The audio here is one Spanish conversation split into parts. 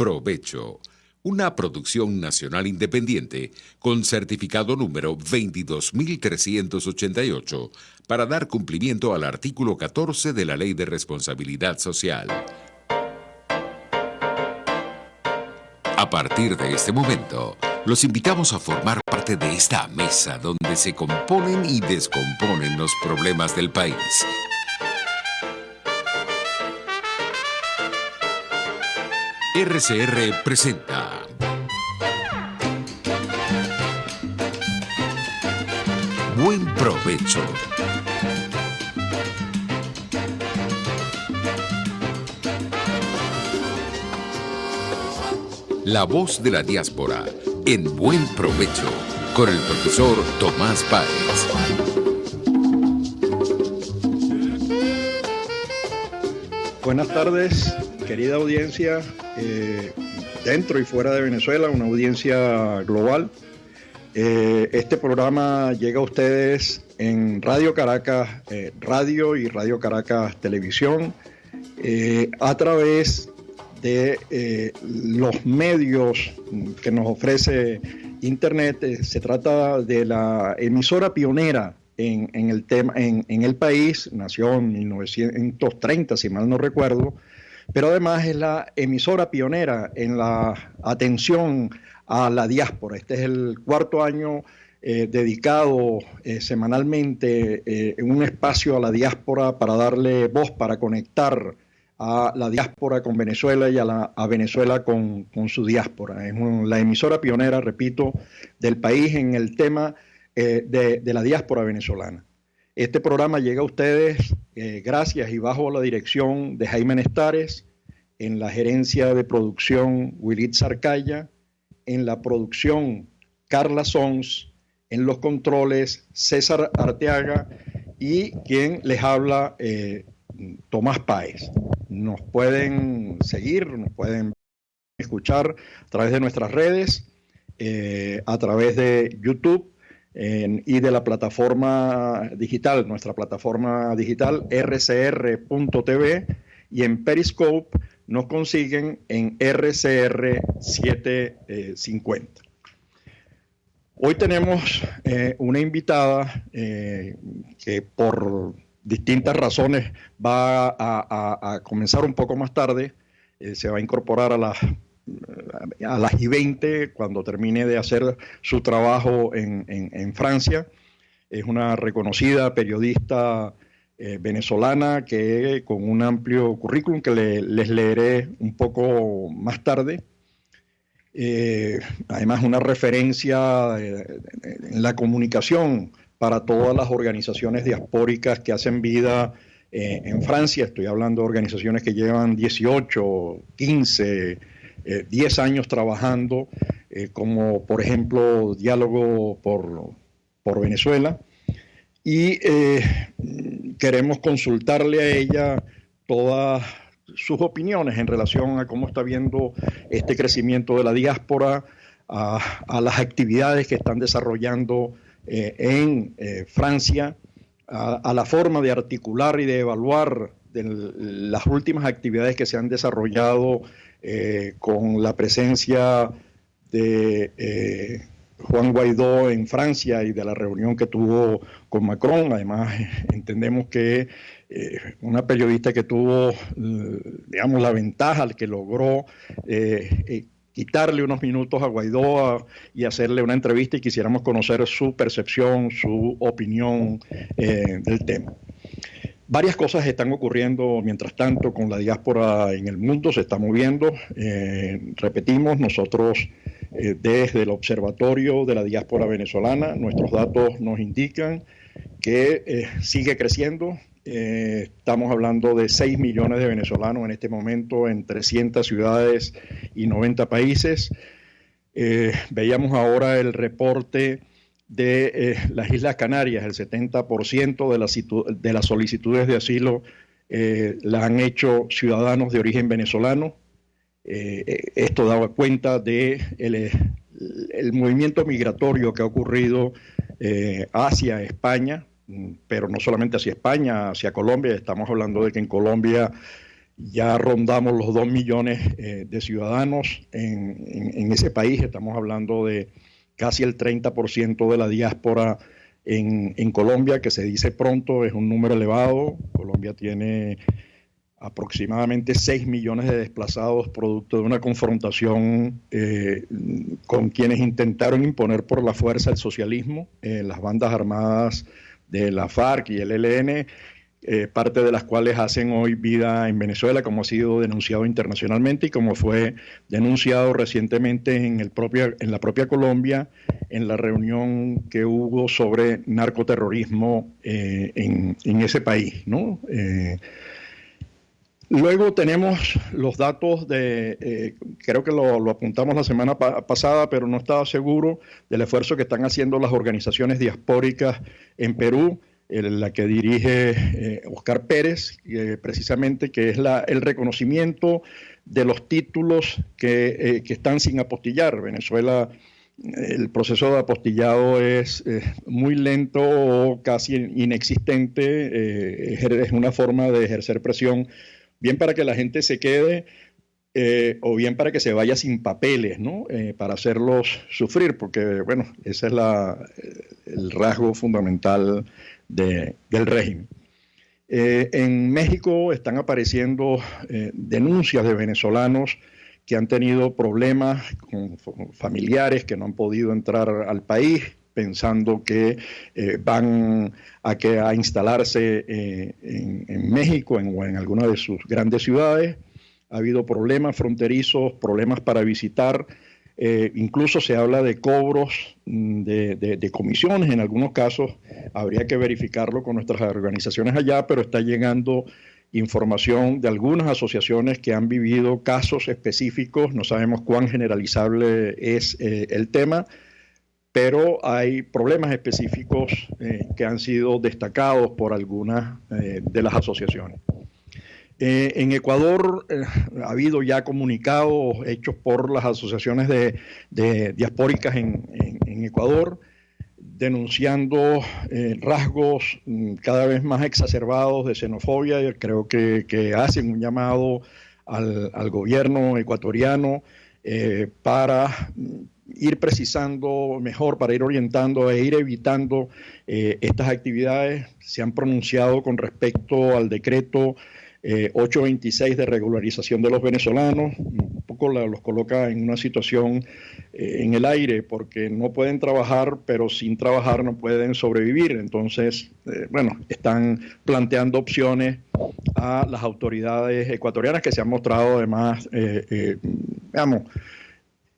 Provecho, una producción nacional independiente con certificado número 22388 para dar cumplimiento al artículo 14 de la Ley de Responsabilidad Social. A partir de este momento, los invitamos a formar parte de esta mesa donde se componen y descomponen los problemas del país. RCR presenta Buen Provecho. La voz de la diáspora en Buen Provecho con el profesor Tomás Páez. Buenas tardes, querida audiencia, dentro y fuera de Venezuela, una audiencia global. Este programa llega a ustedes en Radio Caracas Radio y Radio Caracas Televisión a través de los medios que nos ofrece Internet. Se trata de la emisora pionera en el tema en el país. Nació en 1930, si mal no recuerdo, pero además es la emisora pionera en la atención a la diáspora. Este es el cuarto año dedicado semanalmente en un espacio a la diáspora para darle voz, para conectar a la diáspora con Venezuela y a Venezuela con su diáspora. Es la emisora pionera, repito, del país en el tema de la diáspora venezolana. Este programa llega a ustedes gracias y bajo la dirección de Jaime Nestares, en la gerencia de producción Willit Sarcaya, en la producción Carla Sons, en los controles César Arteaga y quien les habla Tomás Páez. Nos pueden seguir, nos pueden escuchar a través de nuestras redes, a través de YouTube y de la plataforma digital, nuestra plataforma digital rcr.tv, y en Periscope nos consiguen en RCR 750. Hoy tenemos una invitada que por distintas razones va a comenzar un poco más tarde. Se va a incorporar a las y 20 cuando termine de hacer su trabajo en Francia. Es una reconocida periodista venezolana que con un amplio currículum que les leeré un poco más tarde. Además, una referencia en la comunicación para todas las organizaciones diaspóricas que hacen vida en Francia. Estoy hablando de organizaciones que llevan 18, 15, 10 años trabajando, como por ejemplo Diálogo por Venezuela. Y queremos consultarle a ella todas sus opiniones en relación a cómo está viendo este crecimiento de la diáspora, a las actividades que están desarrollando en Francia, a la forma de articular y de evaluar las últimas actividades que se han desarrollado con la presencia de Juan Guaidó en Francia y de la reunión que tuvo con Macron. Además, entendemos que una periodista que tuvo, digamos, la ventaja, que logró quitarle unos minutos a Guaidó y hacerle una entrevista, y quisiéramos conocer su percepción, su opinión del tema. Varias cosas están ocurriendo mientras tanto con la diáspora en el mundo, se está moviendo. Repetimos, nosotros desde el Observatorio de la Diáspora Venezolana, nuestros datos nos indican que sigue creciendo. Estamos hablando de 6 millones de venezolanos en este momento en 300 ciudades y 90 países. Veíamos ahora el reporte de las Islas Canarias. El 70% de las solicitudes de asilo las han hecho ciudadanos de origen venezolano. Esto daba cuenta de el movimiento migratorio que ha ocurrido hacia España, pero no solamente hacia España, hacia Colombia. Estamos hablando de que en Colombia Ya rondamos los 2 millones de ciudadanos en ese país. Estamos hablando de casi el 30% de la diáspora en Colombia, que se dice pronto, es un número elevado. Colombia tiene aproximadamente 6 millones de desplazados producto de una confrontación con quienes intentaron imponer por la fuerza el socialismo, las bandas armadas de la FARC y el ELN, parte de las cuales hacen hoy vida en Venezuela, como ha sido denunciado internacionalmente y como fue denunciado recientemente en la propia Colombia, en la reunión que hubo sobre narcoterrorismo en ese país, ¿no? Luego tenemos los datos creo que lo apuntamos la semana pasada, pero no estaba seguro del esfuerzo que están haciendo las organizaciones diaspóricas en Perú, la que dirige Oscar Pérez, precisamente, que es el reconocimiento de los títulos que están sin apostillar. Venezuela, el proceso de apostillado es muy lento o casi inexistente, es una forma de ejercer presión, bien para que la gente se quede o bien para que se vaya sin papeles, ¿no? Para hacerlos sufrir, porque, bueno, ese es el rasgo fundamental del régimen. En México están apareciendo denuncias de venezolanos que han tenido problemas con familiares que no han podido entrar al país, pensando que van a instalarse en México o en alguna de sus grandes ciudades. Ha habido problemas fronterizos, problemas para visitar, incluso se habla de cobros de comisiones. En algunos casos habría que verificarlo con nuestras organizaciones allá, pero está llegando información de algunas asociaciones que han vivido casos específicos. No sabemos cuán generalizable es el tema, pero hay problemas específicos que han sido destacados por algunas de las asociaciones. En Ecuador ha habido ya comunicados hechos por las asociaciones de diaspóricas en Ecuador, denunciando rasgos cada vez más exacerbados de xenofobia. Yo creo que hacen un llamado al gobierno ecuatoriano para ir precisando mejor, para ir orientando e ir evitando estas actividades. Se han pronunciado con respecto al decreto 826 de regularización de los venezolanos. Un poco los coloca en una situación en el aire, porque no pueden trabajar, pero sin trabajar no pueden sobrevivir. Entonces, bueno, están planteando opciones a las autoridades ecuatorianas, que se han mostrado además,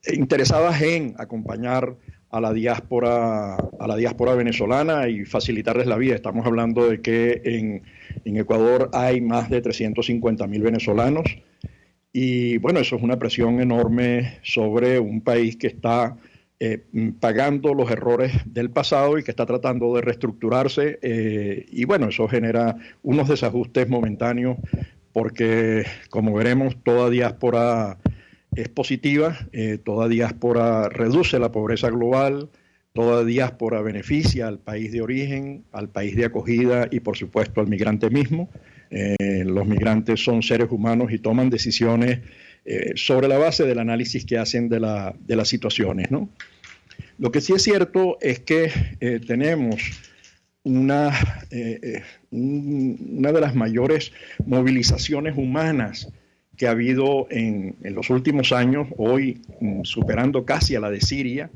interesadas en acompañar a la diáspora venezolana y facilitarles la vida. Estamos hablando de que en Ecuador hay más de 350.000 venezolanos y, bueno, eso es una presión enorme sobre un país que está pagando los errores del pasado y que está tratando de reestructurarse, y, bueno, eso genera unos desajustes momentáneos porque, como veremos, toda diáspora es positiva, toda diáspora reduce la pobreza global, toda diáspora beneficia al país de origen, al país de acogida y, por supuesto, al migrante mismo. Los migrantes son seres humanos y toman decisiones sobre la base del análisis que hacen de las situaciones, ¿no? Lo que sí es cierto es que tenemos una de las mayores movilizaciones humanas que ha habido en los últimos años, hoy superando casi a la de Siria,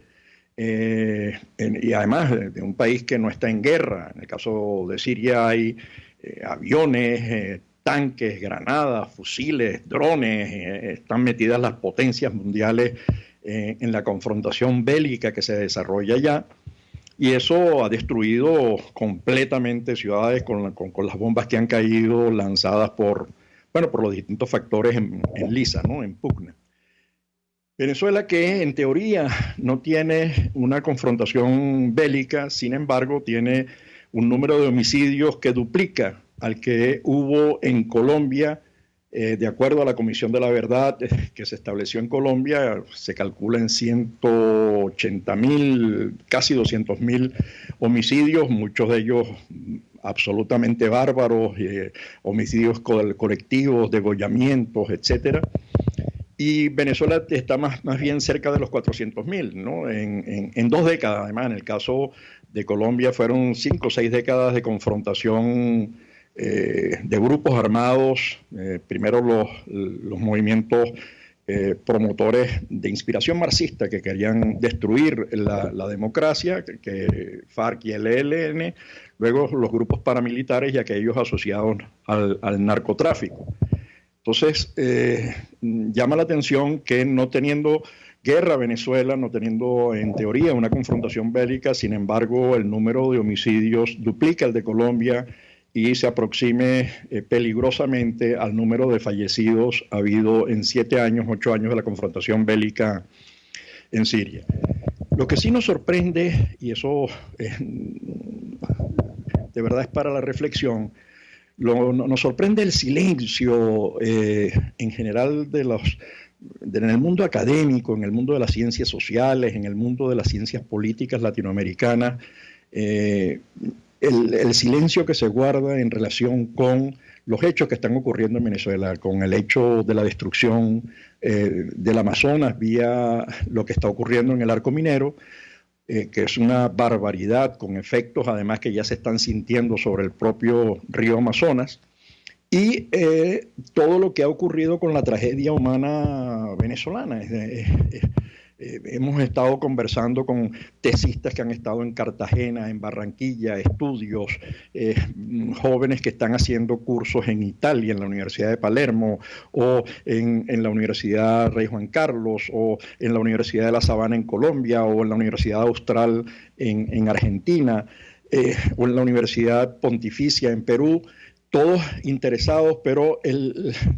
y además de un país que no está en guerra. En el caso de Siria hay aviones, tanques, granadas, fusiles, drones, están metidas las potencias mundiales en la confrontación bélica que se desarrolla allá, y eso ha destruido completamente ciudades con las bombas que han caído lanzadas por los distintos factores en lisa, ¿no? En pugna. Venezuela, que en teoría no tiene una confrontación bélica, sin embargo, tiene un número de homicidios que duplica al que hubo en Colombia. De acuerdo a la Comisión de la Verdad que se estableció en Colombia, se calcula en 180.000, casi 200.000 homicidios, muchos de ellos absolutamente bárbaros, homicidios colectivos, degollamientos, etcétera. Y Venezuela está más bien cerca de los 400.000, ¿no? En 2 décadas, además. En el caso de Colombia fueron 5 o 6 décadas de confrontación de grupos armados, primero los movimientos promotores de inspiración marxista que querían destruir la democracia, que FARC y el ELN, luego los grupos paramilitares y aquellos asociados al narcotráfico. Entonces, llama la atención que no teniendo guerra Venezuela, no teniendo en teoría una confrontación bélica, sin embargo, el número de homicidios duplica el de Colombia y se aproxime peligrosamente al número de fallecidos habido en 7 años, 8 años de la confrontación bélica en Siria. Lo que sí nos sorprende, y eso de verdad es para la reflexión, nos sorprende el silencio en general en el mundo académico, en el mundo de las ciencias sociales, en el mundo de las ciencias políticas latinoamericanas, el silencio que se guarda en relación con los hechos que están ocurriendo en Venezuela, con el hecho de la destrucción del Amazonas vía lo que está ocurriendo en el arco minero, que es una barbaridad, con efectos además que ya se están sintiendo sobre el propio río Amazonas, y todo lo que ha ocurrido con la tragedia humana venezolana. Hemos estado conversando con tesistas que han estado en Cartagena, en Barranquilla, estudios, jóvenes que están haciendo cursos en Italia, en la Universidad de Palermo, o en la Universidad Rey Juan Carlos, o en la Universidad de La Sabana en Colombia, o en la Universidad Austral en Argentina, o en la Universidad Pontificia en Perú. Todos interesados, pero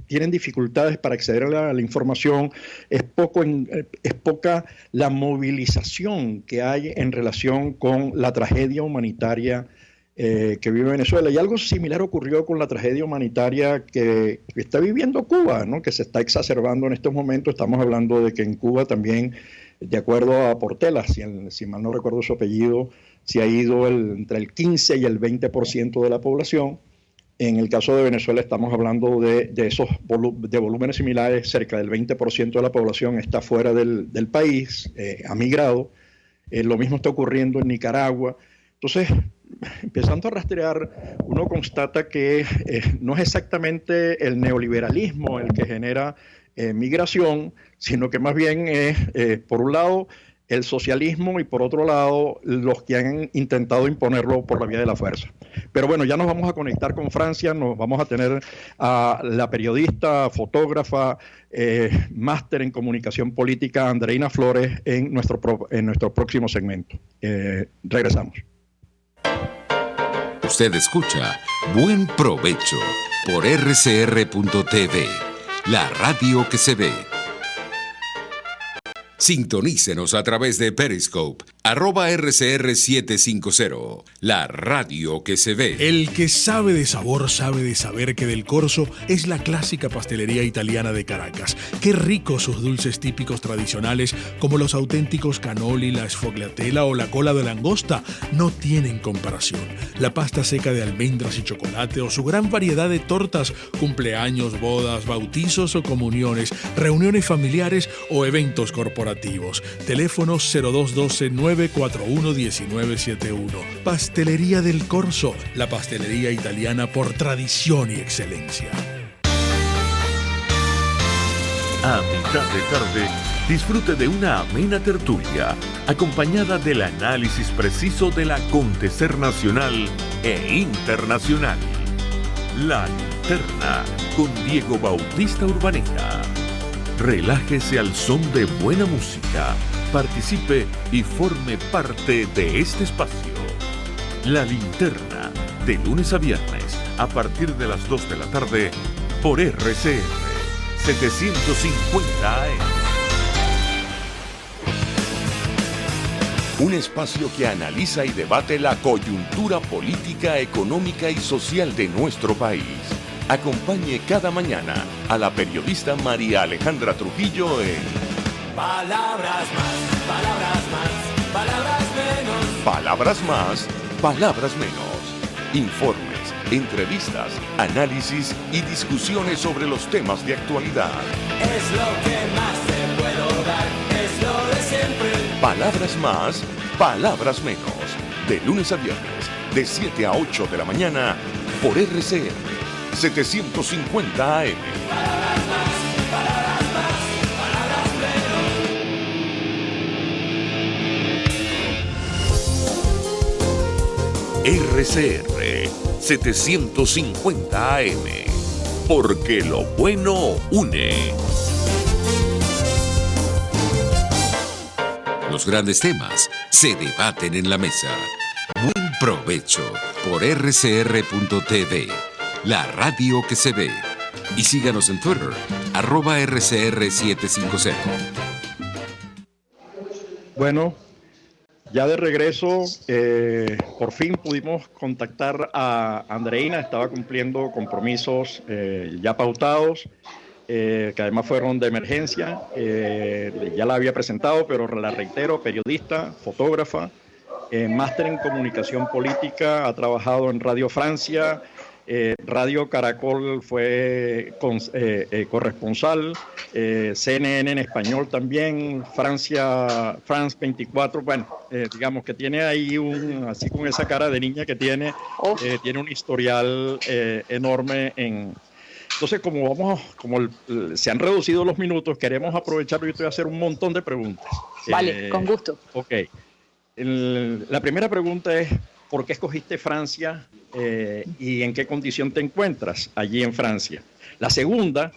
tienen dificultades para acceder a la información. Es poca la movilización que hay en relación con la tragedia humanitaria que vive Venezuela. Y algo similar ocurrió con la tragedia humanitaria que está viviendo Cuba, ¿no? Que se está exacerbando en estos momentos. Estamos hablando de que en Cuba también, de acuerdo a Portela, si mal no recuerdo su apellido, se ha ido entre el 15 y el 20% de la población. En el caso de Venezuela estamos hablando de volúmenes similares, cerca del 20% de la población está fuera del país, ha migrado. Lo mismo está ocurriendo en Nicaragua. Entonces, empezando a rastrear, uno constata que no es exactamente el neoliberalismo el que genera migración, sino que más bien es, por un lado, el socialismo y por otro lado los que han intentado imponerlo por la vía de la fuerza. Pero bueno, ya nos vamos a conectar con Francia, nos vamos a tener a la periodista, fotógrafa, máster en comunicación política, Andreina Flores, en nuestro próximo segmento. Regresamos. Usted escucha Buen Provecho por rcr.tv, la radio que se ve. Sintonícenos a través de Periscope, @RCR750, la radio que se ve. El que sabe de sabor sabe de saber que Del Corso es la clásica pastelería italiana de Caracas. Qué ricos sus dulces típicos tradicionales, como los auténticos cannoli, la sfogliatella o la cola de langosta, no tienen comparación. La pasta seca de almendras y chocolate o su gran variedad de tortas, cumpleaños, bodas, bautizos o comuniones, reuniones familiares o eventos corporativos. Teléfono 0212-941-1971. Pastelería Del Corso, la pastelería italiana por tradición y excelencia. A mitad de tarde, disfrute de una amena tertulia, acompañada del análisis preciso del acontecer nacional e internacional. La Linterna, con Diego Bautista Urbaneta. Relájese al son de buena música, participe y forme parte de este espacio. La Linterna, de lunes a viernes, a partir de las 2 de la tarde, por RCR 750 AM. Un espacio que analiza y debate la coyuntura política, económica y social de nuestro país. Acompañe cada mañana a la periodista María Alejandra Trujillo en Palabras más, palabras más, palabras menos. Palabras más, palabras menos. Informes, entrevistas, análisis y discusiones sobre los temas de actualidad. Es lo que más te puedo dar, es lo de siempre. Palabras más, palabras menos. De lunes a viernes, de 7 a 8 de la mañana, por RCR 750 AM. Palabras más, palabras menos. RCR 750 AM. Porque lo bueno une. Los grandes temas se debaten en la mesa. Buen provecho por rcr.tv, la radio que se ve. Y síganos en Twitter, @RCR750. Bueno, ya de regreso, por fin pudimos contactar a Andreina. Estaba cumpliendo compromisos ya pautados, que además fueron de emergencia. Ya la había presentado, pero la reitero: periodista, fotógrafa, máster en comunicación política, ha trabajado en Radio Francia, Radio Caracol fue corresponsal, CNN en español también, France 24, bueno, digamos que tiene ahí así con esa cara de niña que tiene, tiene un historial enorme en... Entonces, se han reducido los minutos, queremos aprovecharlo y te voy a hacer un montón de preguntas. Vale, con gusto. Ok. La primera pregunta es: ¿por qué escogiste Francia y en qué condición te encuentras allí en Francia? La segunda,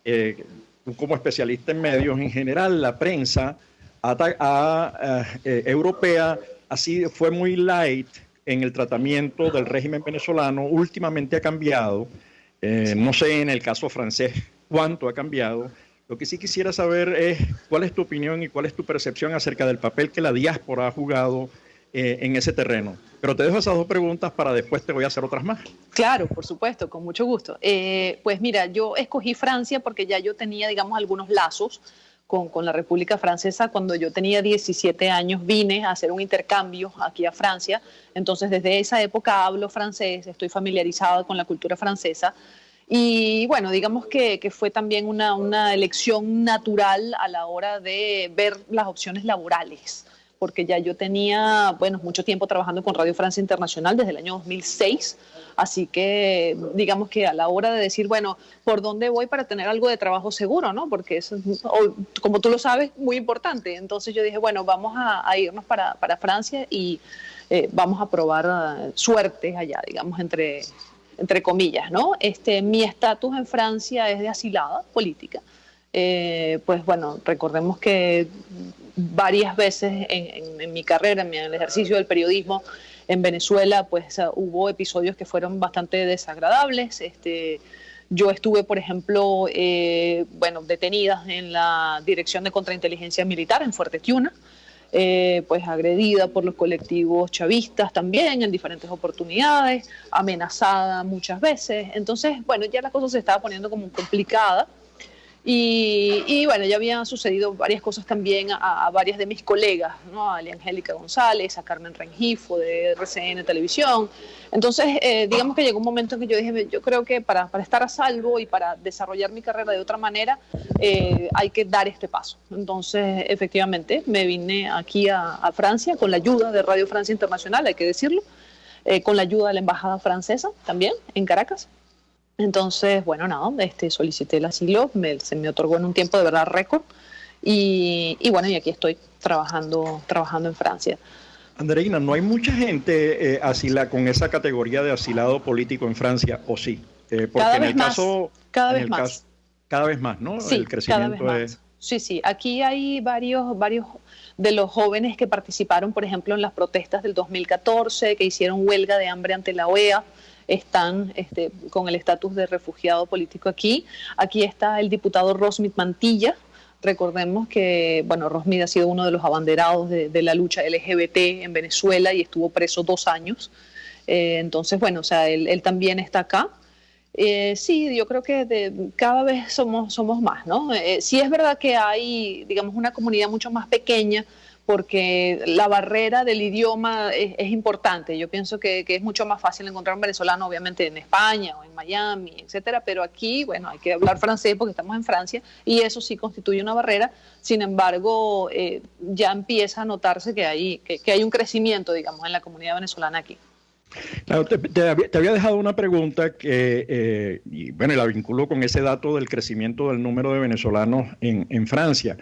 tú como especialista en medios en general, la prensa europea fue muy light en el tratamiento del régimen venezolano. Últimamente ha cambiado. No sé en el caso francés cuánto ha cambiado. Lo que sí quisiera saber es cuál es tu opinión y cuál es tu percepción acerca del papel que la diáspora ha jugado en ese terreno. Pero te dejo esas dos preguntas para después te voy a hacer otras más. Claro, por supuesto, con mucho gusto. Pues mira, yo escogí Francia porque ya yo tenía, digamos, algunos lazos con la República Francesa. Cuando yo tenía 17 años vine a hacer un intercambio aquí a Francia. Entonces, desde esa época hablo francés, estoy familiarizada con la cultura francesa. Y bueno, digamos que fue también una elección natural a la hora de ver las opciones laborales, porque ya yo tenía, bueno, mucho tiempo trabajando con Radio Francia Internacional desde el año 2006, así que digamos que a la hora de decir, bueno, ¿por dónde voy para tener algo de trabajo seguro, no? Porque eso, como tú lo sabes, muy importante. Entonces yo dije, bueno, vamos a irnos para Francia y vamos a probar suerte allá, digamos, entre comillas, ¿no? Mi estatus en Francia es de asilada política. Pues bueno, recordemos que varias veces en mi carrera, en el ejercicio del periodismo en Venezuela, pues hubo episodios que fueron bastante desagradables. Yo estuve, por ejemplo, detenida en la Dirección de Contrainteligencia Militar en Fuerte Tiuna, pues agredida por los colectivos chavistas también en diferentes oportunidades, amenazada muchas veces. Entonces, bueno, ya la cosa se estaba poniendo como complicada. Y bueno, ya habían sucedido varias cosas también a varias de mis colegas, ¿no? A Angélica González, a Carmen Rengifo de RCN Televisión. Entonces, digamos que llegó un momento en que yo dije, yo creo que para estar a salvo y para desarrollar mi carrera de otra manera, hay que dar este paso. Entonces, efectivamente, me vine aquí a Francia con la ayuda de Radio Francia Internacional, hay que decirlo, con la ayuda de la Embajada Francesa también en Caracas. Entonces, bueno, nada, solicité el asilo, se me otorgó en un tiempo de verdad récord y bueno, y aquí estoy trabajando en Francia. Andreina, ¿no hay mucha gente con esa categoría de asilado político en Francia, o sí? Porque cada en vez el más, caso... cada vez más. Cada vez más, ¿no? Sí, el crecimiento cada vez más. Sí, aquí hay varios de los jóvenes que participaron, por ejemplo, en las protestas del 2014, que hicieron huelga de hambre ante la OEA. Están con el estatus de refugiado político aquí. Aquí está el diputado Rosmit Mantilla. Recordemos que, bueno, Rosmit ha sido uno de los abanderados de la lucha LGBT en Venezuela y estuvo preso 2 años. Entonces, bueno, o sea, él también está acá. Sí, yo creo que cada vez somos más, ¿no? Sí es verdad que hay, digamos, una comunidad mucho más pequeña, porque la barrera del idioma es importante. Yo pienso que es mucho más fácil encontrar un venezolano, obviamente, en España o en Miami, etcétera, pero aquí, bueno, hay que hablar francés porque estamos en Francia y eso sí constituye una barrera. Sin embargo, ya empieza a notarse que hay un crecimiento, digamos, en la comunidad venezolana aquí. Claro, te había dejado una pregunta que, y bueno, la vinculo con ese dato del crecimiento del número de venezolanos en Francia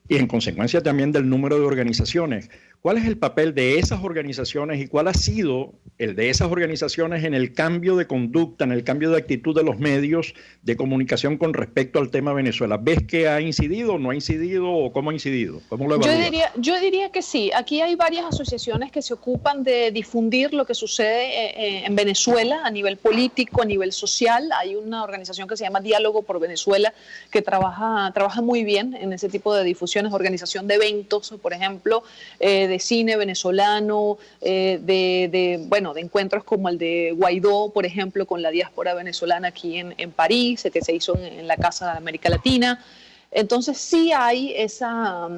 y en consecuencia también del número de organizaciones. ¿Cuál es el papel de esas organizaciones y cuál ha sido el de esas organizaciones en el cambio de conducta, en el cambio de actitud de los medios de comunicación con respecto al tema Venezuela? ¿Ves que ha incidido, no ha incidido o cómo ha incidido? ¿Cómo lo evalúas? Yo diría que sí. Aquí hay varias asociaciones que se ocupan de difundir lo que sucede en Venezuela a nivel político, a nivel social. Hay una organización que se llama Diálogo por Venezuela que trabaja muy bien en ese tipo de difusiones, organización de eventos, por ejemplo, de cine venezolano, de encuentros como el de Guaidó, por ejemplo, con la diáspora venezolana aquí en París, que se hizo en la Casa de América Latina. Entonces sí hay esa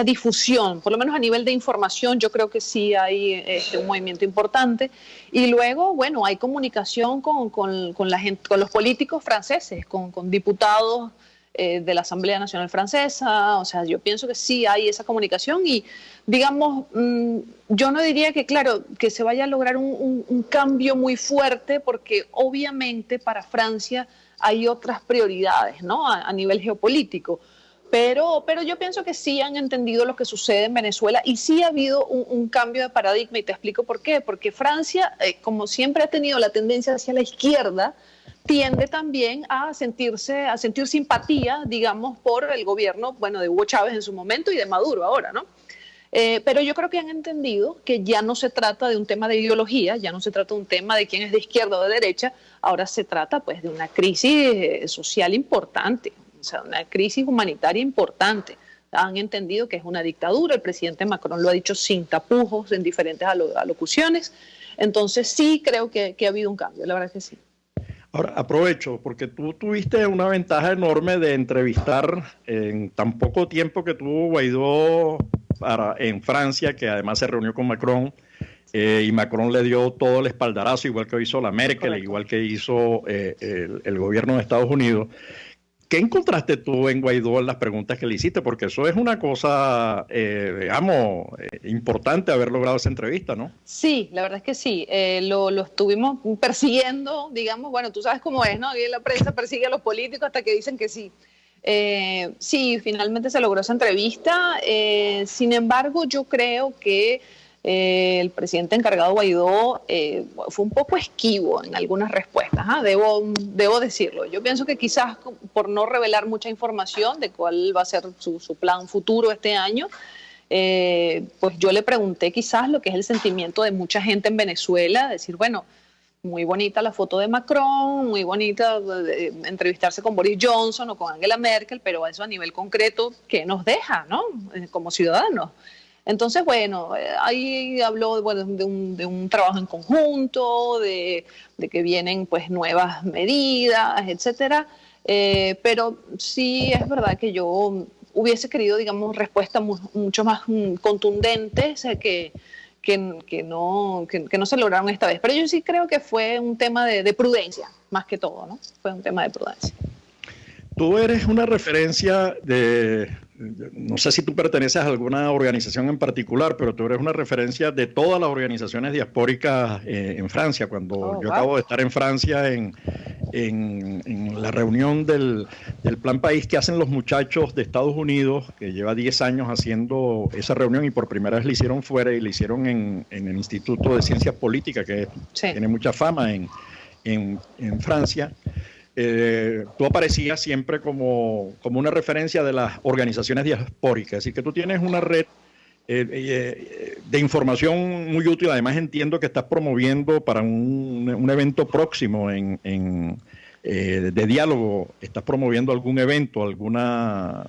difusión, por lo menos a nivel de información, yo creo que sí hay un movimiento importante. Y luego, bueno, hay comunicación con la gente, con los políticos franceses, con diputados de la Asamblea Nacional Francesa. O sea, yo pienso que sí hay esa comunicación y, digamos, yo no diría que, claro, que se vaya a lograr un cambio muy fuerte, porque obviamente para Francia hay otras prioridades, ¿no? A nivel geopolítico. Pero yo pienso que sí han entendido lo que sucede en Venezuela y sí ha habido un cambio de paradigma, y te explico por qué. Porque Francia, como siempre ha tenido la tendencia hacia la izquierda, tiende también a sentir simpatía, digamos, por el gobierno, bueno, de Hugo Chávez en su momento y de Maduro ahora, ¿no? Pero yo creo que han entendido que ya no se trata de un tema de ideología, ya no se trata de un tema de quién es de izquierda o de derecha, ahora se trata pues de una crisis social importante, o sea, una crisis humanitaria importante. Han entendido que es una dictadura, el presidente Macron lo ha dicho sin tapujos en diferentes alocuciones, entonces sí creo que ha habido un cambio, la verdad que sí. Ahora, aprovecho, porque tú tuviste una ventaja enorme de entrevistar en tan poco tiempo que tuvo Guaidó en Francia, que además se reunió con Macron, y Macron le dio todo el espaldarazo, igual que hizo la Merkel, igual que hizo el gobierno de Estados Unidos. ¿Qué encontraste tú en Guaidó en las preguntas que le hiciste? Porque eso es una cosa, importante haber logrado esa entrevista, ¿no? Sí, la verdad es que sí. Lo estuvimos persiguiendo, digamos. Bueno, tú sabes cómo es, ¿no? Y la prensa persigue a los políticos hasta que dicen que sí. Sí, finalmente se logró esa entrevista. Sin embargo, yo creo que el presidente encargado Guaidó fue un poco esquivo en algunas respuestas, debo decirlo. Yo pienso que quizás por no revelar mucha información de cuál va a ser su plan futuro este año, pues yo le pregunté quizás lo que es el sentimiento de mucha gente en Venezuela, decir, bueno, muy bonita la foto de Macron, muy bonita entrevistarse con Boris Johnson o con Angela Merkel, pero eso a nivel concreto, ¿qué nos deja, no? Como ciudadanos. Entonces, bueno, ahí habló de un trabajo en conjunto, de que vienen pues nuevas medidas, etcétera. Pero sí es verdad que yo hubiese querido, digamos, respuestas mucho más contundentes que no se lograron esta vez. Pero yo sí creo que fue un tema de prudencia, más que todo, ¿no? Fue un tema de prudencia. Tú eres una referencia no sé si tú perteneces a alguna organización en particular, pero tú eres una referencia de todas las organizaciones diaspóricas en Francia. Cuando yo acabo de estar en Francia en la reunión del Plan País que hacen los muchachos de Estados Unidos, que lleva 10 años haciendo esa reunión y por primera vez la hicieron fuera y la hicieron en el Instituto de Ciencias Políticas, que tiene mucha fama en Francia. Tú aparecías siempre como una referencia de las organizaciones diaspóricas, así que tú tienes una red de información muy útil. Además entiendo que estás promoviendo para un evento próximo de diálogo, estás promoviendo algún evento, alguna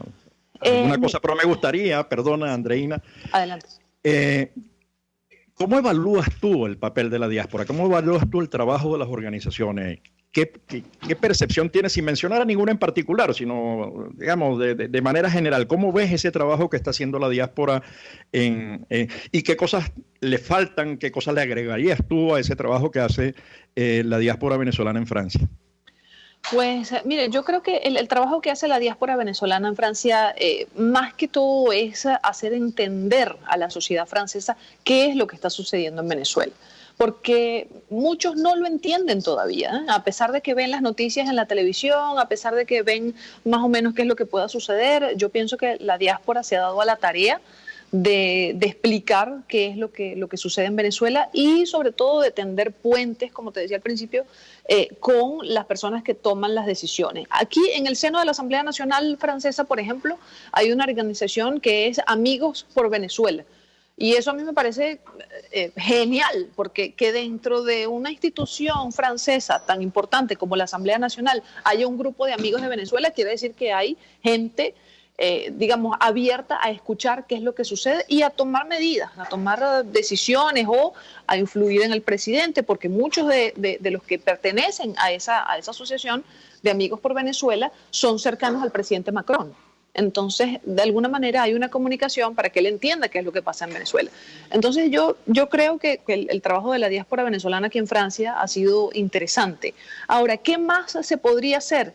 cosa, pero me gustaría, perdona Andreina, adelante. ¿Cómo evalúas tú el papel de la diáspora? ¿Cómo evalúas tú el trabajo de las organizaciones? ¿Qué percepción tienes, sin mencionar a ninguna en particular, sino, digamos, de manera general? ¿Cómo ves ese trabajo que está haciendo la diáspora y qué cosas le faltan, qué cosas le agregarías tú a ese trabajo que hace la diáspora venezolana en Francia? Pues mire, yo creo que el trabajo que hace la diáspora venezolana en Francia, más que todo es hacer entender a la sociedad francesa qué es lo que está sucediendo en Venezuela. Porque muchos no lo entienden todavía, a pesar de que ven las noticias en la televisión, a pesar de que ven más o menos qué es lo que pueda suceder. Yo pienso que la diáspora se ha dado a la tarea de explicar qué es lo que sucede en Venezuela y sobre todo de tender puentes, como te decía al principio, con las personas que toman las decisiones. Aquí en el seno de la Asamblea Nacional Francesa, por ejemplo, hay una organización que es Amigos por Venezuela. Y eso a mí me parece genial, porque que dentro de una institución francesa tan importante como la Asamblea Nacional haya un grupo de amigos de Venezuela, quiere decir que hay gente digamos, abierta a escuchar qué es lo que sucede y a tomar medidas, a tomar decisiones o a influir en el presidente, porque muchos de los que pertenecen a esa asociación de Amigos por Venezuela son cercanos al presidente Macron. Entonces, de alguna manera hay una comunicación para que él entienda qué es lo que pasa en Venezuela. Entonces, yo creo que el trabajo de la diáspora venezolana aquí en Francia ha sido interesante. Ahora, ¿qué más se podría hacer?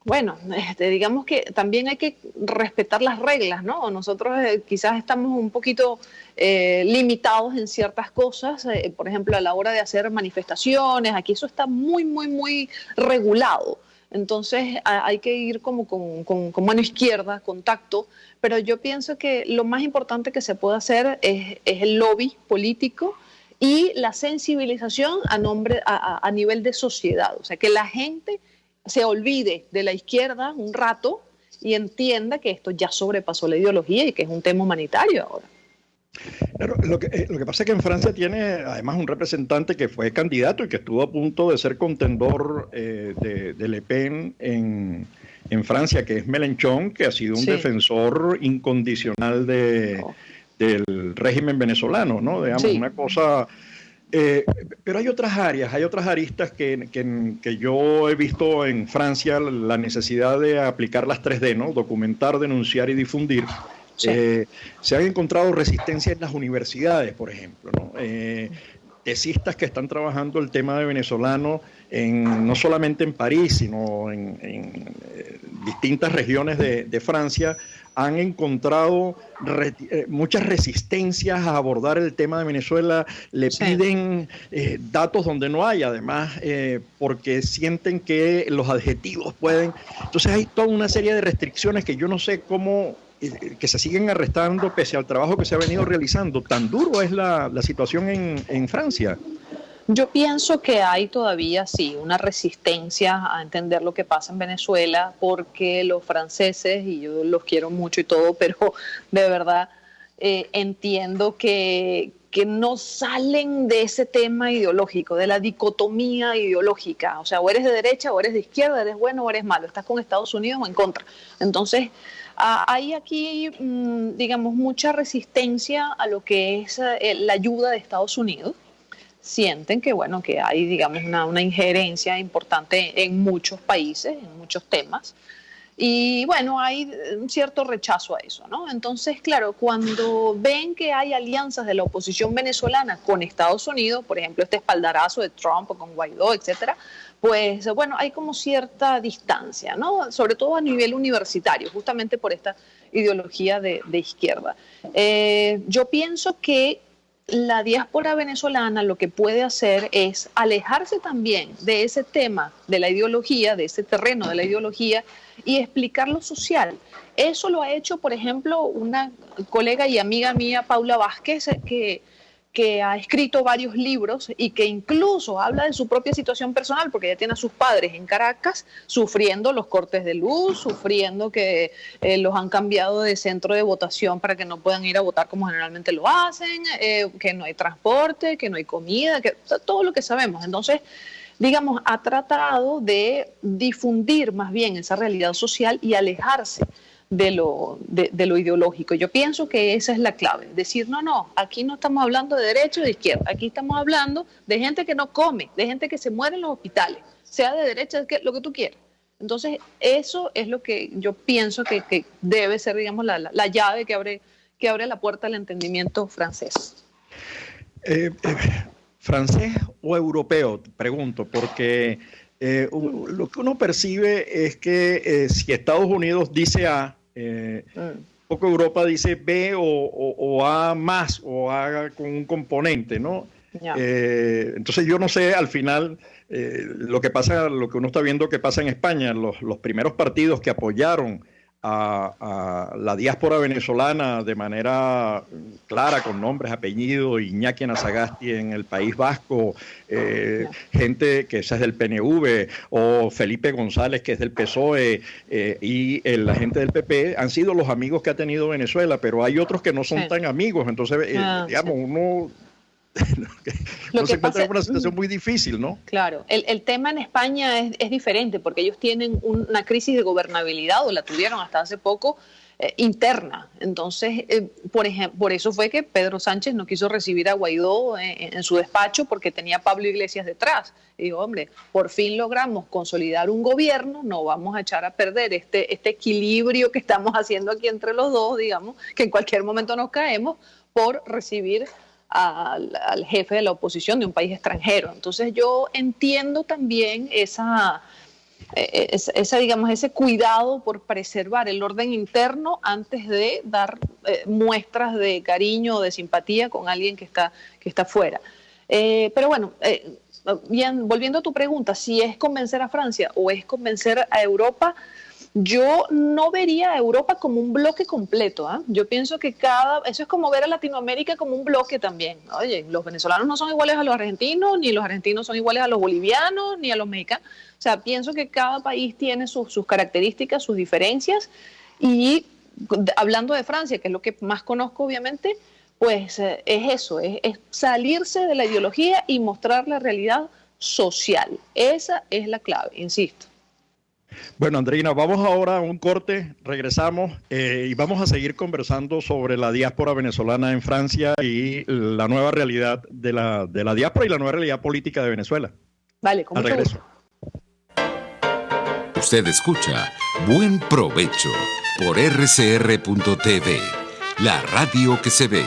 Bueno, digamos que también hay que respetar las reglas, ¿no? Nosotros quizás estamos un poquito limitados en ciertas cosas, por ejemplo, a la hora de hacer manifestaciones, aquí eso está muy, muy, muy regulado. Entonces hay que ir como con mano izquierda, con tacto, pero yo pienso que lo más importante que se puede hacer es el lobby político y la sensibilización a nivel de sociedad, o sea, que la gente se olvide de la izquierda un rato y entienda que esto ya sobrepasó la ideología y que es un tema humanitario ahora. Claro, lo que pasa es que en Francia tiene además un representante que fue candidato y que estuvo a punto de ser contendor de Le Pen en Francia, que es Mélenchon, que ha sido un defensor incondicional del régimen venezolano, ¿no? Digamos, una cosa... pero hay otras áreas, hay otras aristas que yo he visto en Francia, la necesidad de aplicar las 3D, ¿no? Documentar, denunciar y difundir. Sí. Se han encontrado resistencia en las universidades, por ejemplo, ¿no? Tesistas que están trabajando el tema de venezolano no solamente en París, sino en distintas regiones de Francia, han encontrado muchas resistencias a abordar el tema de Venezuela, le piden datos donde no hay, además, porque sienten que los adjetivos pueden... Entonces hay toda una serie de restricciones que yo no sé cómo... que se siguen arrestando pese al trabajo que se ha venido realizando. ¿Tan duro es la situación en Francia? Yo pienso que hay todavía, sí, una resistencia a entender lo que pasa en Venezuela, porque los franceses, y yo los quiero mucho y todo, pero de verdad entiendo que no salen de ese tema ideológico, de la dicotomía ideológica. O sea, o eres de derecha o eres de izquierda, eres bueno o eres malo, estás con Estados Unidos o en contra. Entonces, hay aquí, digamos, mucha resistencia a lo que es la ayuda de Estados Unidos. Sienten que, bueno, que hay, digamos, una injerencia importante en muchos países, en muchos temas. Y, bueno, hay un cierto rechazo a eso, ¿no? Entonces, claro, cuando ven que hay alianzas de la oposición venezolana con Estados Unidos, por ejemplo, este espaldarazo de Trump o con Guaidó, etcétera, pues, bueno, hay como cierta distancia, ¿no? Sobre todo a nivel universitario, justamente por esta ideología de izquierda. Yo pienso que la diáspora venezolana lo que puede hacer es alejarse también de ese tema de la ideología, de ese terreno de la ideología y explicar lo social. Eso lo ha hecho, por ejemplo, una colega y amiga mía, Paula Vázquez, que ha escrito varios libros y que incluso habla de su propia situación personal, porque ella tiene a sus padres en Caracas sufriendo los cortes de luz, sufriendo que los han cambiado de centro de votación para que no puedan ir a votar como generalmente lo hacen, que no hay transporte, que no hay comida, que todo lo que sabemos. Entonces, digamos, ha tratado de difundir más bien esa realidad social y alejarse de lo ideológico. Yo pienso que esa es la clave. Decir, no, aquí no estamos hablando de derecha o de izquierda, aquí estamos hablando de gente que no come, de gente que se muere en los hospitales, sea de derecha, lo que tú quieras. Entonces, eso es lo que yo pienso que debe ser, digamos, la llave que abre la puerta al entendimiento francés. ¿Francés o europeo? Pregunto, porque lo que uno percibe es que si Estados Unidos dice A, poco Europa dice B o A más, o A con un componente, ¿no? Yeah. Entonces yo no sé al final lo que uno está viendo que pasa en España, los primeros partidos que apoyaron a la diáspora venezolana de manera clara, con nombres, apellidos, Iñaki Anasagasti en el País Vasco, gente que es del PNV, o Felipe González, que es del PSOE, y la gente del PP, han sido los amigos que ha tenido Venezuela, pero hay otros que no son tan amigos, entonces, digamos, uno... no se encuentra en una situación muy difícil, ¿no? Claro, el tema en España es diferente porque ellos tienen una crisis de gobernabilidad, o la tuvieron hasta hace poco, interna. Entonces, por eso fue que Pedro Sánchez no quiso recibir a Guaidó en su despacho, porque tenía a Pablo Iglesias detrás. Y digo, hombre, por fin logramos consolidar un gobierno, no vamos a echar a perder este equilibrio que estamos haciendo aquí entre los dos, digamos, que en cualquier momento nos caemos por recibir al jefe de la oposición de un país extranjero. Entonces yo entiendo también digamos, ese cuidado por preservar el orden interno antes de dar muestras de cariño o de simpatía con alguien que está fuera. Pero bueno, bien, volviendo a tu pregunta, si es convencer a Francia o es convencer a Europa, yo no vería a Europa como un bloque completo, ¿eh? Yo pienso que eso es como ver a Latinoamérica como un bloque también. Oye, los venezolanos no son iguales a los argentinos, ni los argentinos son iguales a los bolivianos, ni a los mexicanos. O sea, pienso que cada país tiene sus características, sus diferencias, y hablando de Francia, que es lo que más conozco obviamente, pues es eso, es salirse de la ideología y mostrar la realidad social. Esa es la clave, insisto. Bueno, Andreina, vamos ahora a un corte, regresamos y vamos a seguir conversando sobre la diáspora venezolana en Francia y la nueva realidad de la diáspora y la nueva realidad política de Venezuela. Vale, con mucho gusto. Usted escucha Buen Provecho por rcr.tv, la radio que se ve.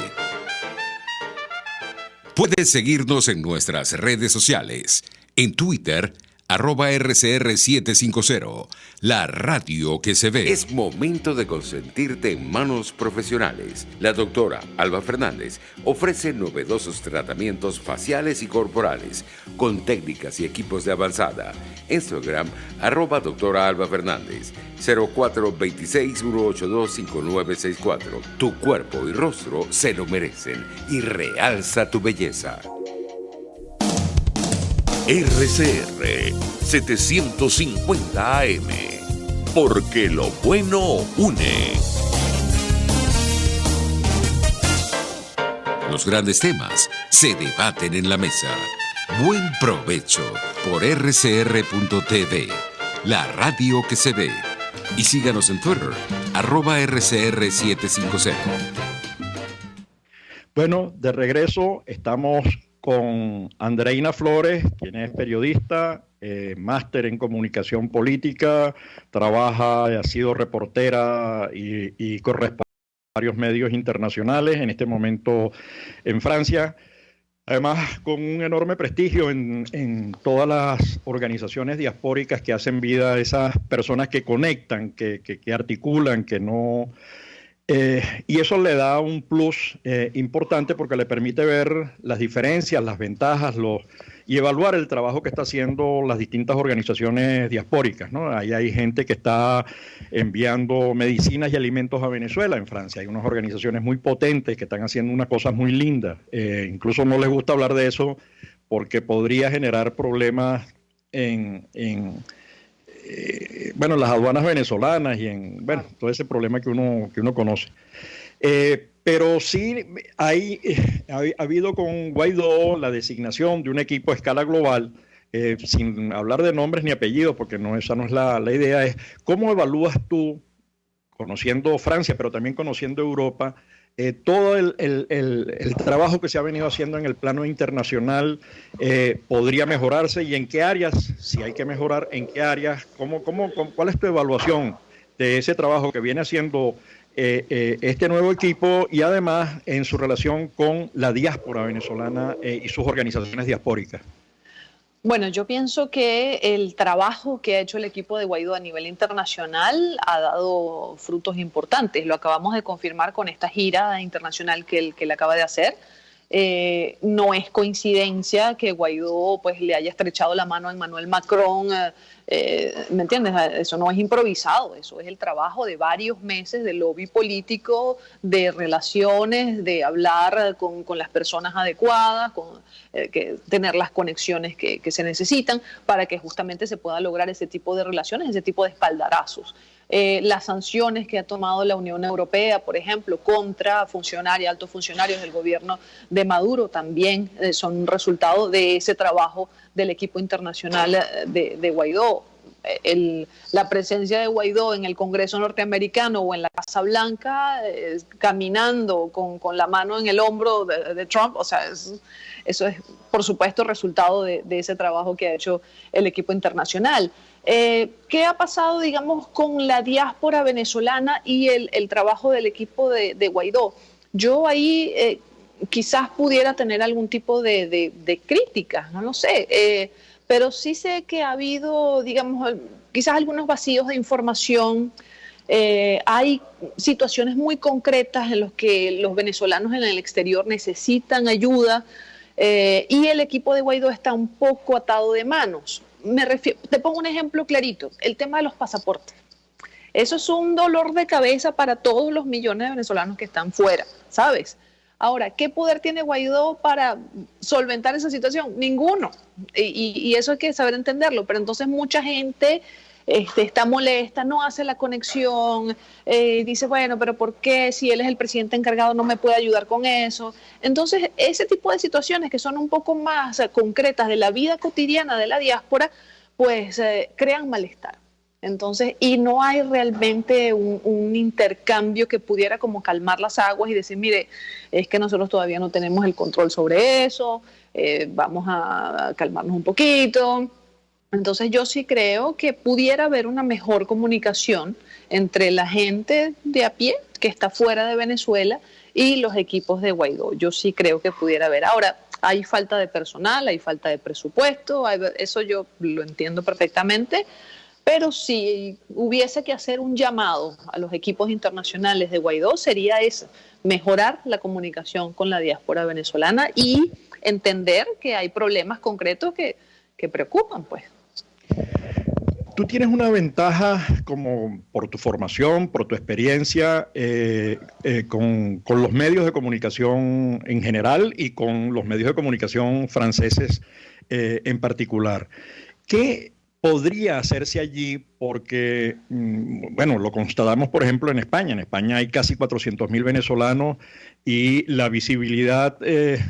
Puedes seguirnos en nuestras redes sociales, en Twitter, @RCR750, la radio que se ve. Es momento de consentirte en manos profesionales. La doctora Alba Fernández ofrece novedosos tratamientos faciales y corporales con técnicas y equipos de avanzada. Instagram, @doctora Alba Fernández, 0426-182-5964. Tu cuerpo y rostro se lo merecen y realza tu belleza. RCR 750 AM, porque lo bueno une. Los grandes temas se debaten en la mesa. Buen provecho por rcr.tv, la radio que se ve. Y síganos en Twitter, @RCR750. Bueno, de regreso estamos con Andreina Flores, quien es periodista, máster en comunicación política, ha sido reportera y corresponsal en varios medios internacionales, en este momento en Francia. Además, con un enorme prestigio en todas las organizaciones diaspóricas que hacen vida a esas personas que conectan, que articulan, que no... y eso le da un plus importante porque le permite ver las diferencias, las ventajas, y evaluar el trabajo que están haciendo las distintas organizaciones diaspóricas, ¿no? Ahí hay gente que está enviando medicinas y alimentos a Venezuela, en Francia. Hay unas organizaciones muy potentes que están haciendo unas cosas muy lindas. Incluso no les gusta hablar de eso porque podría generar problemas en las aduanas venezolanas y todo ese problema que uno conoce. Pero sí ha habido con Guaidó la designación de un equipo a escala global, sin hablar de nombres ni apellidos, porque esa no es la idea. Es ¿cómo evalúas tú conociendo Francia, pero también conociendo Europa, todo el trabajo que se ha venido haciendo en el plano internacional podría mejorarse, y en qué áreas, si hay que mejorar, en qué áreas, ¿cuál es tu evaluación de ese trabajo que viene haciendo este nuevo equipo, y además en su relación con la diáspora venezolana y sus organizaciones diaspóricas? Bueno, yo pienso que el trabajo que ha hecho el equipo de Guaidó a nivel internacional ha dado frutos importantes. Lo acabamos de confirmar con esta gira internacional que él acaba de hacer. No es coincidencia que Guaidó pues le haya estrechado la mano a Emmanuel Macron, ¿me entiendes? Eso no es improvisado, eso es el trabajo de varios meses de lobby político, de relaciones, de hablar con las personas adecuadas, tener las conexiones que se necesitan para que justamente se pueda lograr ese tipo de relaciones, ese tipo de espaldarazos. Las sanciones que ha tomado la Unión Europea, por ejemplo, contra altos funcionarios del gobierno de Maduro, también son un resultado de ese trabajo del equipo internacional de Guaidó. La presencia de Guaidó en el Congreso norteamericano o en la Casa Blanca, caminando con la mano en el hombro de Trump, o sea, eso es, por supuesto, resultado de ese trabajo que ha hecho el equipo internacional. ¿Qué ha pasado, digamos, con la diáspora venezolana y el trabajo del equipo de Guaidó? Yo ahí quizás pudiera tener algún tipo de crítica, no lo sé, pero sí sé que ha habido, digamos, quizás algunos vacíos de información. Hay situaciones muy concretas en las que los venezolanos en el exterior necesitan ayuda, y el equipo de Guaidó está un poco atado de manos. Te pongo un ejemplo clarito, el tema de los pasaportes. Eso es un dolor de cabeza para todos los millones de venezolanos que están fuera, ¿sabes? Ahora, ¿qué poder tiene Guaidó para solventar esa situación? Ninguno. Y eso hay que saber entenderlo. Pero entonces mucha gente está molesta, no hace la conexión, dice, bueno, pero ¿por qué si él es el presidente encargado no me puede ayudar con eso? Entonces, ese tipo de situaciones que son un poco más concretas de la vida cotidiana de la diáspora, pues crean malestar. Entonces, y no hay realmente un intercambio que pudiera como calmar las aguas y decir, mire, es que nosotros todavía no tenemos el control sobre eso, vamos a calmarnos un poquito. Entonces yo sí creo que pudiera haber una mejor comunicación entre la gente de a pie que está fuera de Venezuela y los equipos de Guaidó. Yo sí creo que pudiera haber. Ahora, hay falta de personal, hay falta de presupuesto, eso yo lo entiendo perfectamente, pero si hubiese que hacer un llamado a los equipos internacionales de Guaidó, sería eso, mejorar la comunicación con la diáspora venezolana y entender que hay problemas concretos que preocupan, pues. Tú tienes una ventaja como por tu formación, por tu experiencia con los medios de comunicación en general y con los medios de comunicación franceses en particular. ¿Qué podría hacerse allí? Porque, bueno, lo constatamos, por ejemplo, en España. En España hay casi 400.000 venezolanos y la visibilidad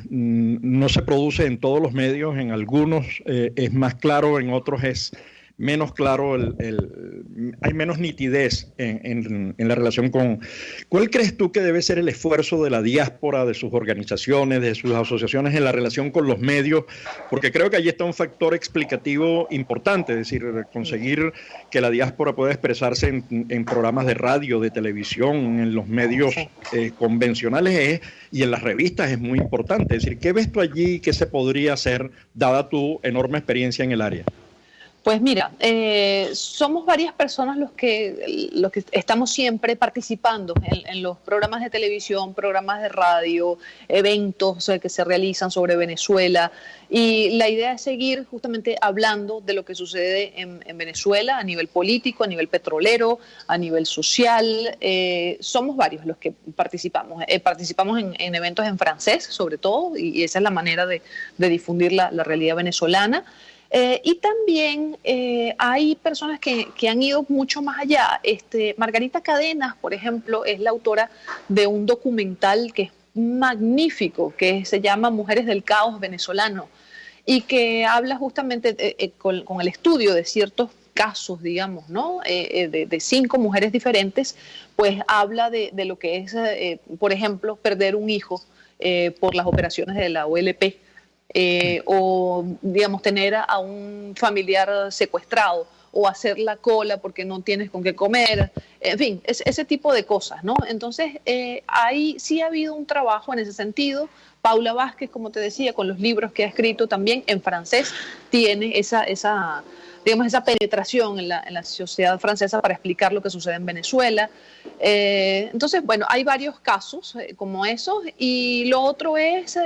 no se produce en todos los medios. En algunos es más claro, en otros es menos claro, hay menos nitidez en la relación con... ¿Cuál crees tú que debe ser el esfuerzo de la diáspora, de sus organizaciones, de sus asociaciones en la relación con los medios? Porque creo que allí está un factor explicativo importante, es decir, conseguir que la diáspora pueda expresarse en programas de radio, de televisión, en los medios convencionales y en las revistas es muy importante. Es decir, ¿qué ves tú allí que se podría hacer, dada tu enorme experiencia en el área? Pues mira, somos varias personas los que estamos siempre participando en los programas de televisión, programas de radio, eventos que se realizan sobre Venezuela, y la idea es seguir justamente hablando de lo que sucede en Venezuela a nivel político, a nivel petrolero, a nivel social. Somos varios los que participamos. Participamos en eventos en francés, sobre todo, y esa es la manera de difundir la realidad venezolana. Y también hay personas que han ido mucho más allá. Margarita Cadenas, por ejemplo, es la autora de un documental que es magnífico, que se llama Mujeres del Caos Venezolano, y que habla justamente con el estudio de ciertos casos, digamos, ¿no? De 5 mujeres diferentes, pues habla de lo que es, por ejemplo, perder un hijo por las operaciones de la OLP, o, digamos, tener a un familiar secuestrado, o hacer la cola porque no tienes con qué comer, en fin, ese tipo de cosas, ¿no? Entonces, ahí sí ha habido un trabajo en ese sentido. Paula Vázquez, como te decía, con los libros que ha escrito también en francés, tiene esa penetración en la sociedad francesa para explicar lo que sucede en Venezuela. Entonces, bueno, hay varios casos como esos, y lo otro es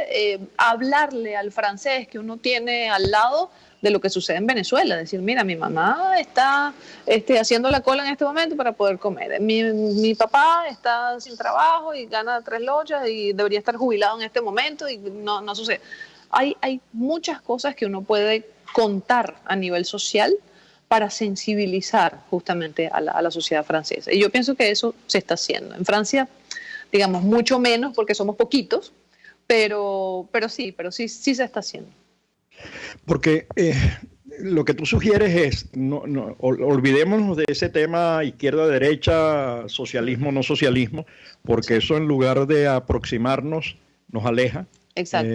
hablarle al francés que uno tiene al lado de lo que sucede en Venezuela, decir, mira, mi mamá está haciendo la cola en este momento para poder comer, mi papá está sin trabajo y gana 3 lochas y debería estar jubilado en este momento y no sucede. Hay muchas cosas que uno puede contar a nivel social para sensibilizar justamente a la sociedad francesa, y yo pienso que eso se está haciendo. En Francia, digamos, mucho menos porque somos poquitos, pero sí se está haciendo. Porque lo que tú sugieres es, olvidémonos de ese tema izquierda-derecha, socialismo-no socialismo, porque eso en lugar de aproximarnos nos aleja. Exacto.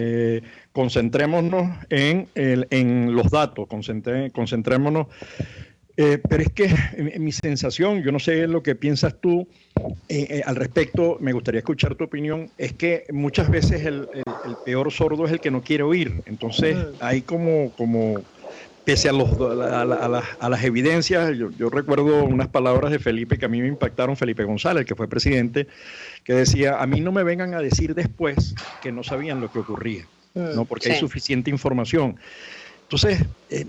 Concentrémonos en los datos, concentrémonos. Pero es que mi sensación, yo no sé lo que piensas tú al respecto, me gustaría escuchar tu opinión, es que muchas veces el peor sordo es el que no quiere oír. Entonces hay como pese a las evidencias, yo recuerdo unas palabras de Felipe que a mí me impactaron, Felipe González, que fue presidente, que decía, a mí no me vengan a decir después que no sabían lo que ocurría, ¿no? Porque sí, hay suficiente información. Entonces,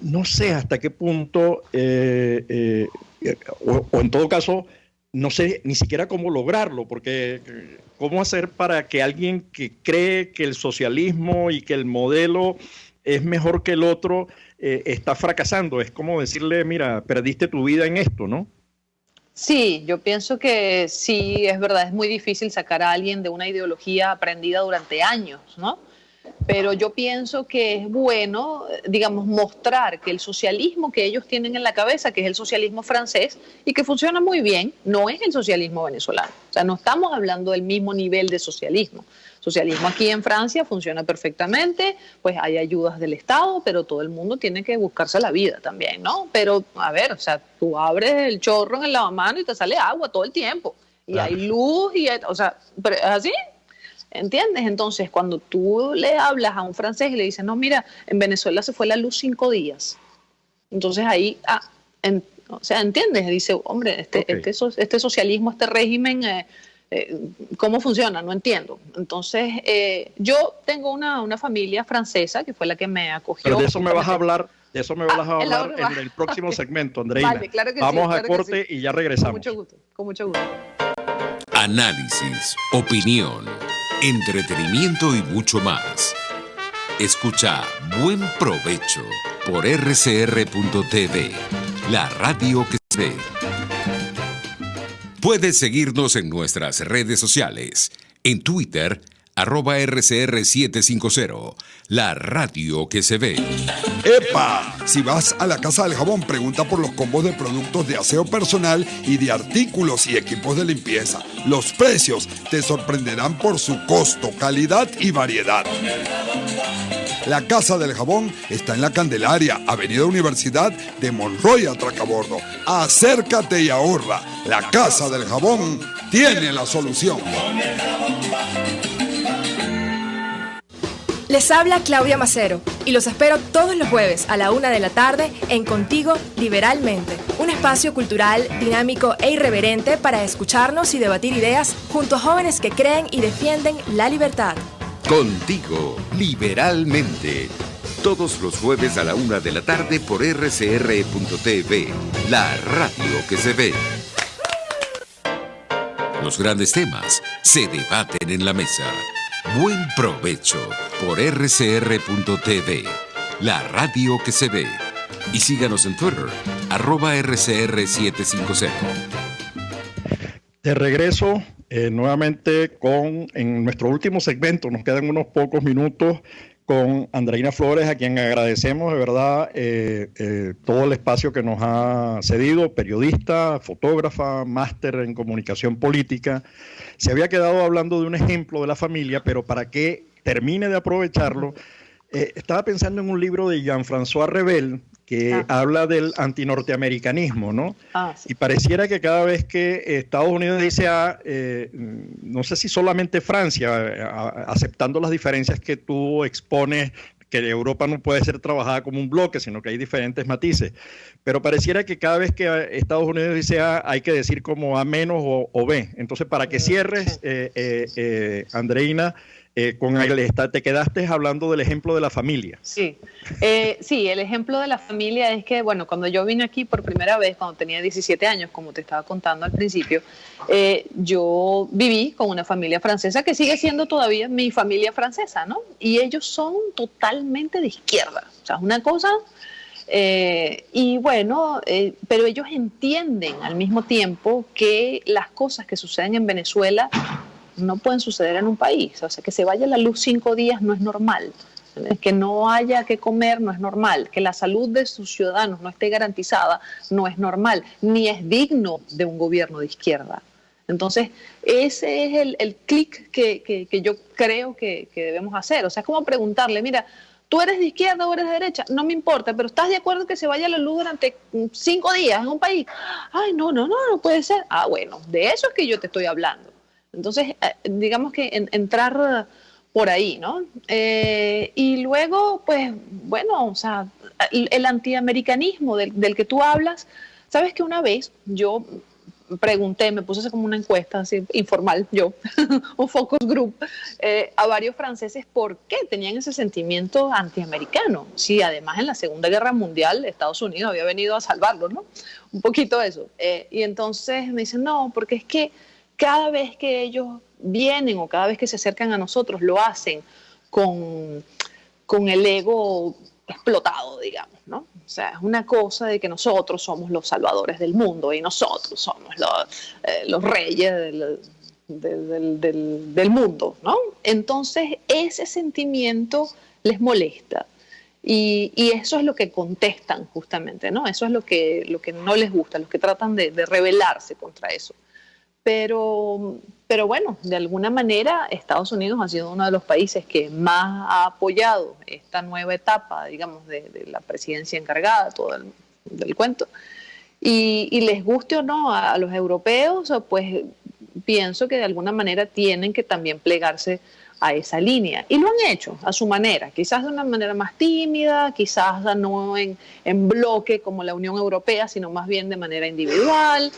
no sé hasta qué punto, o en todo caso, no sé ni siquiera cómo lograrlo, porque cómo hacer para que alguien que cree que el socialismo y que el modelo es mejor que el otro está fracasando. Es como decirle, mira, perdiste tu vida en esto, ¿no? Sí, yo pienso que sí, es verdad, es muy difícil sacar a alguien de una ideología aprendida durante años, ¿no? Pero yo pienso que es bueno, digamos, mostrar que el socialismo que ellos tienen en la cabeza, que es el socialismo francés y que funciona muy bien, no es el socialismo venezolano. O sea, no estamos hablando del mismo nivel de socialismo. Socialismo aquí en Francia funciona perfectamente, pues hay ayudas del Estado, pero todo el mundo tiene que buscarse la vida también, ¿no? Pero, a ver, o sea, tú abres el chorro en el lavamanos y te sale agua todo el tiempo. Y hay luz, o sea, pero es así. ¿Entiendes? Entonces, cuando tú le hablas a un francés y le dices, no, mira, en Venezuela se fue la luz 5 días. Entonces ahí, o sea, ¿entiendes? Dice, hombre, este socialismo, este régimen, ¿cómo funciona? No entiendo. Entonces, yo tengo una familia francesa que fue la que me acogió. Pero de eso me vas a hablar. De eso me vas a hablar en el próximo segmento, Andreina. Vale, claro que vamos a corte y ya regresamos. Con mucho gusto. Análisis, opinión, entretenimiento y mucho más. Escucha Buen Provecho por RCR.tv, la radio que se ve. Puedes seguirnos en nuestras redes sociales. En Twitter, @RCR750, la radio que se ve. ¡Epa! Si vas a la Casa del Jabón, pregunta por los combos de productos de aseo personal y de artículos y equipos de limpieza. Los precios te sorprenderán por su costo, calidad y variedad. La Casa del Jabón está en La Candelaria, Avenida Universidad de Monroy, Atracabordo. Acércate y ahorra. La Casa del Jabón tiene la solución. Les habla Claudia Macero y los espero todos los jueves a la 1 de la tarde en Contigo Liberalmente, un espacio cultural, dinámico e irreverente para escucharnos y debatir ideas junto a jóvenes que creen y defienden la libertad. Contigo Liberalmente, todos los jueves a la 1 de la tarde por RCR.tv, la radio que se ve. Los grandes temas se debaten en la mesa. Buen Provecho por RCR.tv, la radio que se ve. Y síganos en Twitter, @RCR750. De regreso nuevamente en nuestro último segmento, nos quedan unos pocos minutos con Andreina Flores, a quien agradecemos de verdad todo el espacio que nos ha cedido, periodista, fotógrafa, máster en comunicación política. Se había quedado hablando de un ejemplo de la familia, pero para que termine de aprovecharlo, estaba pensando en un libro de Jean-François Revel, que habla del antinorteamericanismo, ¿no? Sí. Y pareciera que cada vez que Estados Unidos dice no sé si solamente Francia, aceptando las diferencias que tú expones, que Europa no puede ser trabajada como un bloque, sino que hay diferentes matices, pero pareciera que cada vez que Estados Unidos dice A, hay que decir como A menos o B. Entonces, para que cierres, Andreina, te quedaste hablando del ejemplo de la familia. Sí, sí, el ejemplo de la familia es que, bueno, cuando yo vine aquí por primera vez, cuando tenía 17 años, como te estaba contando al principio, yo viví con una familia francesa que sigue siendo todavía mi familia francesa, ¿no? Y ellos son totalmente de izquierda, o sea, es una cosa... y bueno, pero ellos entienden al mismo tiempo que las cosas que suceden en Venezuela no pueden suceder en un país. O sea, que se vaya la luz 5 días no es normal, que no haya que comer no es normal, que la salud de sus ciudadanos no esté garantizada no es normal, ni es digno de un gobierno de izquierda. Entonces, ese es el clic que yo creo que debemos hacer. O sea, es como preguntarle, mira, ¿tú eres de izquierda o eres de derecha? No me importa, pero ¿estás de acuerdo que se vaya la luz durante 5 días en un país? Ay, no puede ser. Ah, bueno, de eso es que yo te estoy hablando. Entonces, digamos que entrar por ahí, ¿no? Y luego, pues, bueno, o sea, el antiamericanismo del que tú hablas, sabes que una vez yo pregunté, me puse a hacer como una encuesta así, informal, yo, un focus group, a varios franceses por qué tenían ese sentimiento antiamericano. Sí, además en la Segunda Guerra Mundial Estados Unidos había venido a salvarlo, ¿no? Un poquito eso. Y entonces me dicen, no, porque es que cada vez que ellos vienen o cada vez que se acercan a nosotros lo hacen con el ego explotado, digamos, ¿no? O sea, es una cosa de que nosotros somos los salvadores del mundo y nosotros somos los reyes del mundo, ¿no? Entonces, ese sentimiento les molesta. Y eso es lo que contestan justamente, ¿no? Eso es lo que no les gusta, los que tratan de rebelarse contra eso. Pero bueno, de alguna manera Estados Unidos ha sido uno de los países que más ha apoyado esta nueva etapa, digamos, de la presidencia encargada, todo del cuento. Y les guste o no a los europeos, pues pienso que de alguna manera tienen que también plegarse a esa línea. Y lo han hecho a su manera, quizás de una manera más tímida, quizás no en bloque como la Unión Europea, sino más bien de manera individual.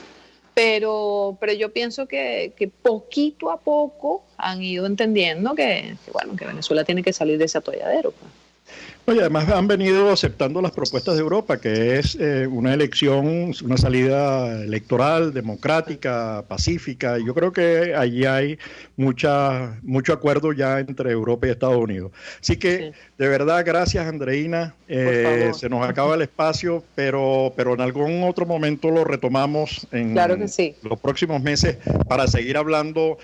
Pero yo pienso que poquito a poco han ido entendiendo que Venezuela tiene que salir de ese atolladero, pues. Oye, además han venido aceptando las propuestas de Europa, que es una elección, una salida electoral, democrática, pacífica. Yo creo que allí hay mucho acuerdo ya entre Europa y Estados Unidos. Así que, sí. De verdad, gracias, Andreina. Se nos acaba el espacio, pero en algún otro momento lo retomamos en claro que sí. Los próximos meses para seguir hablando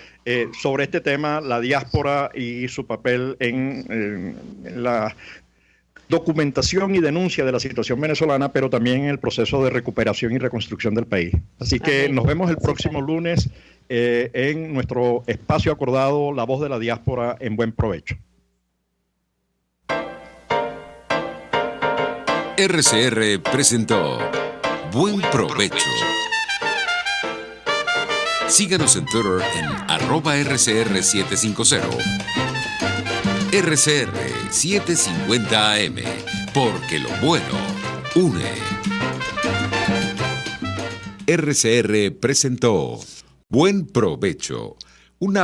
sobre este tema, la diáspora y su papel en la documentación y denuncia de la situación venezolana, pero también en el proceso de recuperación y reconstrucción del país. Así que nos vemos el próximo lunes en nuestro espacio acordado, La Voz de la Diáspora, en buen provecho. RCR presentó Buen Provecho. Síganos en Twitter en @RCR750. RCR 750 AM, porque lo bueno une. RCR presentó Buen Provecho,